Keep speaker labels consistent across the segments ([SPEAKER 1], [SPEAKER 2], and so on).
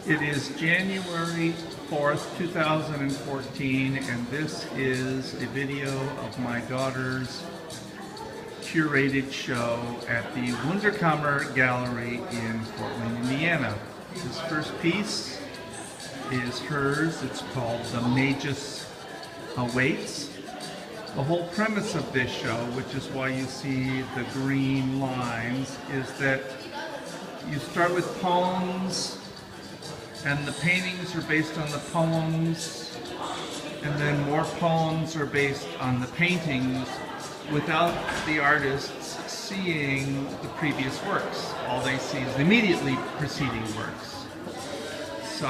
[SPEAKER 1] It is January 4th, 2014, and this is a video of my daughter's curated show at the Wunderkammer Gallery in Fort Wayne, Indiana. This first piece is hers. It's called The Magus Awaits. The whole premise of this show, which is why you see the green lines, is that you start with poems, and the paintings are based on the poems, and then more poems are based on the paintings without the artists seeing the previous works. All they see is the immediately preceding works. So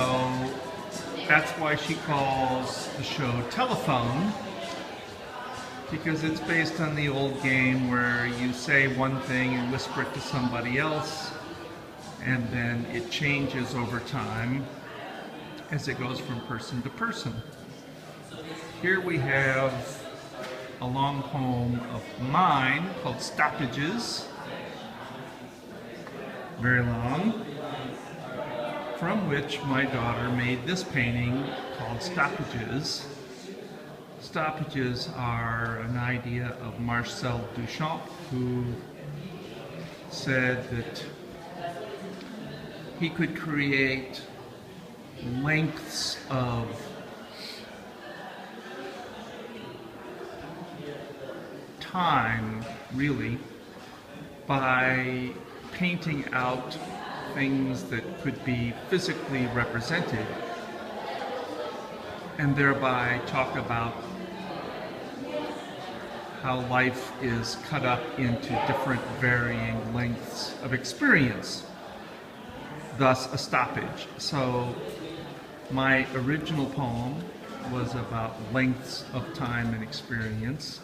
[SPEAKER 1] that's why she calls the show Telephone, because it's based on the old game where you say one thing and whisper it to somebody else, and then it changes over time as it goes from person to person. Here we have a long poem of mine called Stoppages, very long, from which my daughter made this painting called Stoppages. Stoppages are an idea of Marcel Duchamp, who said that he could create lengths of time, really, by painting out things that could be physically represented, and thereby talk about how life is cut up into different varying lengths of experience, thus a stoppage. So my original poem was about lengths of time and experience.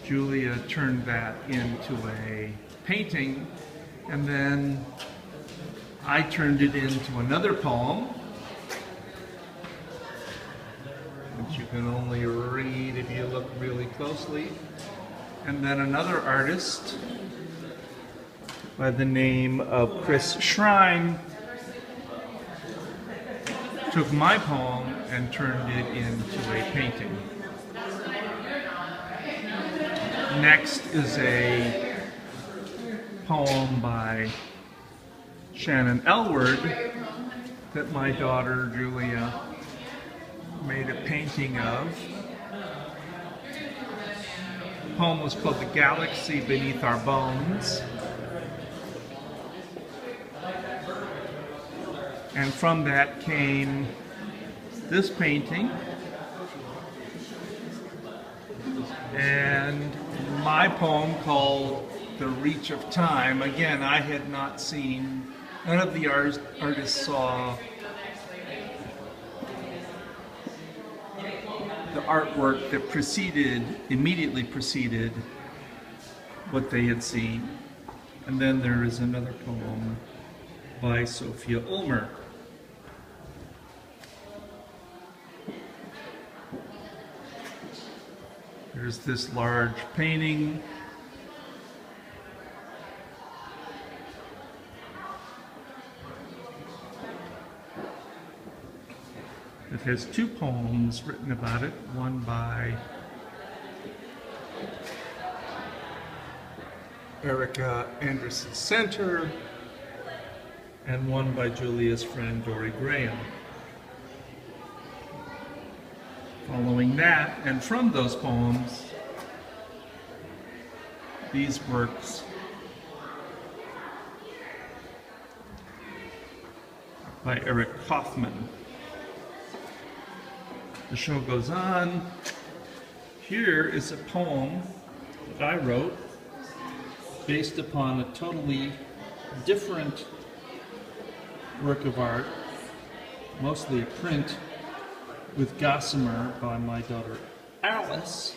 [SPEAKER 1] Julia turned that into a painting, and then I turned it into another poem, which you can only read if you look really closely. And then another artist by the name of Chris Shrine took my poem and turned it into a painting. Next is a poem by Shannon Elward that my daughter Julia made a painting of. The poem was called The Galaxy Beneath Our Bones. And from that came this painting and my poem called The Reach of Time. Again, I had not seen, none of the artists saw the artwork that immediately preceded what they had seen. And then there is another poem by Sophia Ulmer. There's this large painting. It has two poems written about it, one by Erica Anderson Center and one by Julia's friend Dory Graham. Following that, and from those poems, these works by Eric Kaufman. The show goes on. Here is a poem that I wrote based upon a totally different work of art, mostly a print with gossamer by my daughter Alice,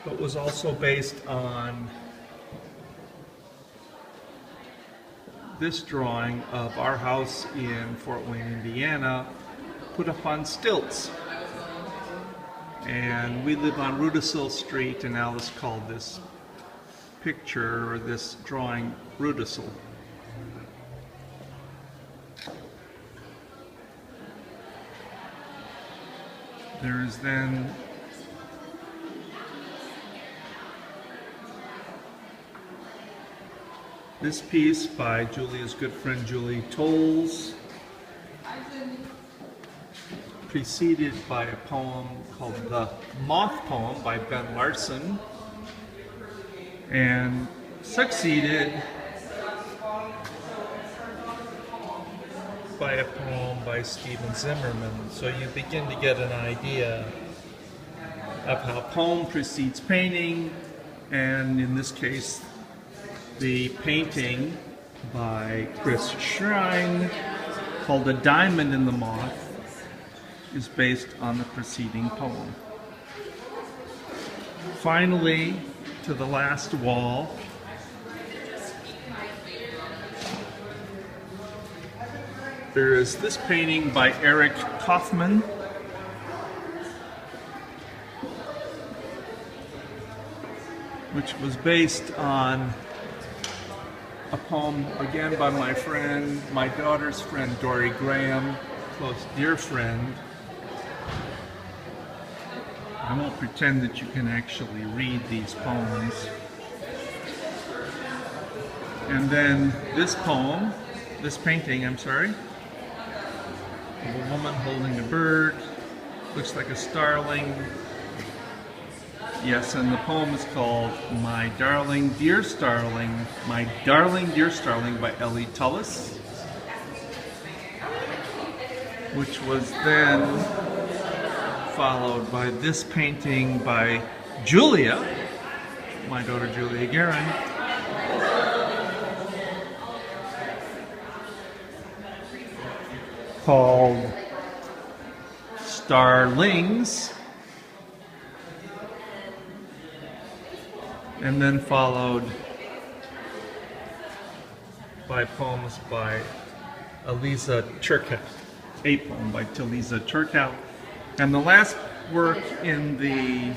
[SPEAKER 1] but was also based on this drawing of our house in Fort Wayne, Indiana, put up on stilts. And we live on Rudisill Street, and Alice called this picture or this drawing Rudisill. There's then this piece by Julia's good friend Julie Tolles, preceded by a poem called The Moth Poem by Ben Larson, and succeeded by a poem by Stephen Zimmerman. So you begin to get an idea of how poem precedes painting, and in this case, the painting by Chris Schrein called A Diamond in the Moth is based on the preceding poem. Finally, to the last wall, there is this painting by Eric Kaufman, which was based on a poem again by my daughter's friend Dory Graham, close dear friend. I won't pretend that you can actually read these poems. And then this painting, of a woman holding a bird, looks like a starling. Yes, and the poem is called My Darling Dear Starling by Ellie Tullis, which was then followed by this painting by Julia, my daughter Julia Guerin, called Starlings, and then followed by poems by Eliza Turcotte, a poem by Eliza Turcotte. And the last work in the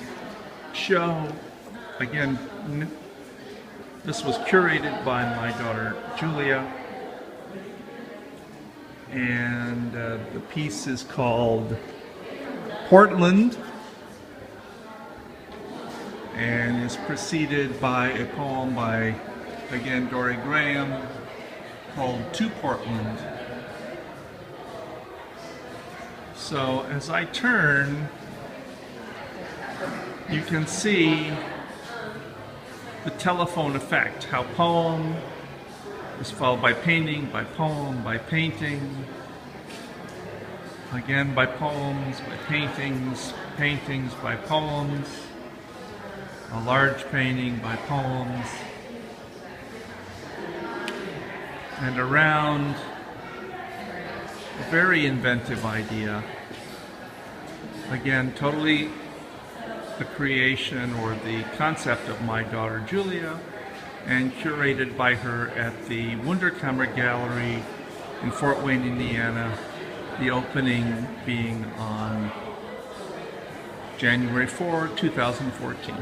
[SPEAKER 1] show, again, this was curated by my daughter Julia, and the piece is called Portland, and is preceded by a poem by, again, Dory Graham called To Portland. So as I turn, you can see the telephone effect, how poem is followed by painting, by poem, by painting, again by poems, by paintings, paintings by poems, a large painting by poems, and around a very inventive idea, again totally the creation or the concept of my daughter Julia, and curated by her at the Wunderkammer Gallery in Fort Wayne, Indiana, the opening being on January 4, 2014.